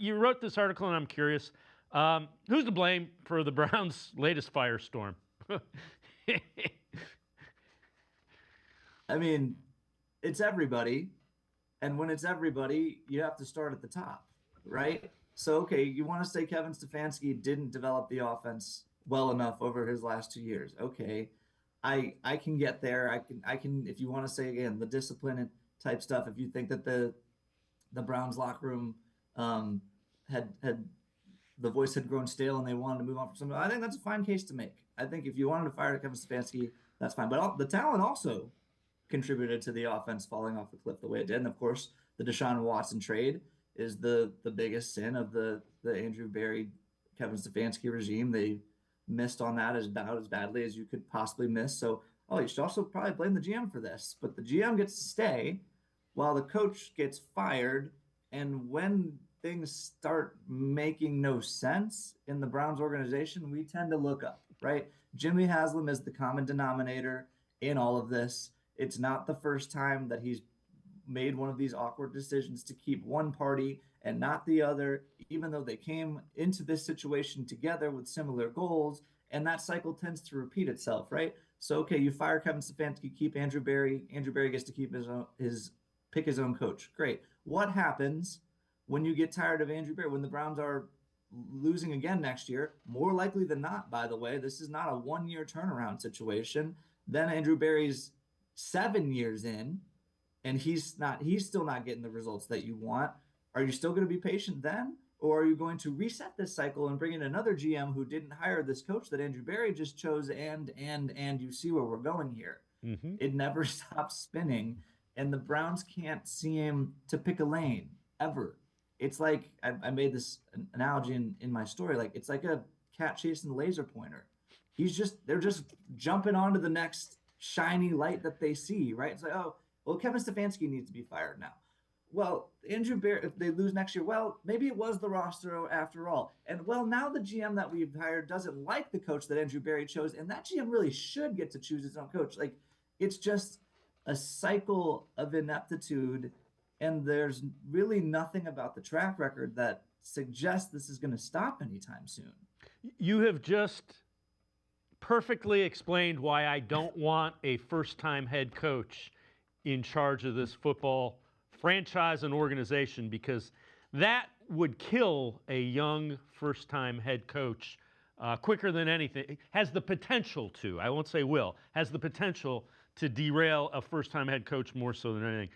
you wrote this article, and I'm curious. Who's to blame for the Browns' latest firestorm? I mean, it's everybody. And when it's everybody, you have to start at the top, right? So, okay, you want to say Kevin Stefanski didn't develop the offense well enough over his last 2 years. Okay, I can get there. I can if you want to say again the discipline and type stuff. If you think that the Browns locker room um, had the voice had grown stale and they wanted to move on from something, I think that's a fine case to make. I think if you wanted to fire Kevin Stefanski, that's fine. But the talent also contributed to the offense falling off the cliff the way it did. And of course, the Deshaun Watson trade is the biggest sin of the Andrew Berry, Kevin Stefanski regime. They missed on that as about as badly as you could possibly miss. So, you should also probably blame the GM for this. But the GM gets to stay while the coach gets fired. And when things start making no sense in the Browns organization, we tend to look up, right? Jimmy Haslam is the common denominator in all of this. It's not the first time that he's made one of these awkward decisions to keep one party and not the other, even though they came into this situation together with similar goals. And that cycle tends to repeat itself, right? So, okay, you fire Kevin Stefanski, keep Andrew Berry. Andrew Berry gets to keep his pick his own coach. Great. What happens when you get tired of Andrew Berry? When the Browns are losing again next year, more likely than not, by the way, this is not a 1 year turnaround situation. Then Andrew Berry's 7 years in, and he's still not getting the results that you want. Are you still going to be patient then? Or are you going to reset this cycle and bring in another GM who didn't hire this coach that Andrew Berry just chose? And you see where we're going here. Mm-hmm. It never stops spinning, and the Browns can't seem to pick a lane ever. It's like I made this analogy in my story. Like it's like a cat chasing the laser pointer. They're just jumping onto the next shiny light that they see, right? It's like, oh, well, Kevin Stefanski needs to be fired now. Well, Andrew Berry, if they lose next year, well, maybe it was the roster after all. And well, now the GM that we've hired doesn't like the coach that Andrew Berry chose, and that GM really should get to choose his own coach. Like, it's just a cycle of ineptitude, and there's really nothing about the track record that suggests this is going to stop anytime soon. You have just perfectly explained why I don't want a first-time head coach in charge of this football franchise and organization, because that would kill a young first-time head coach quicker than anything. Has the potential to, I won't say will, has the potential to derail a first-time head coach more so than anything.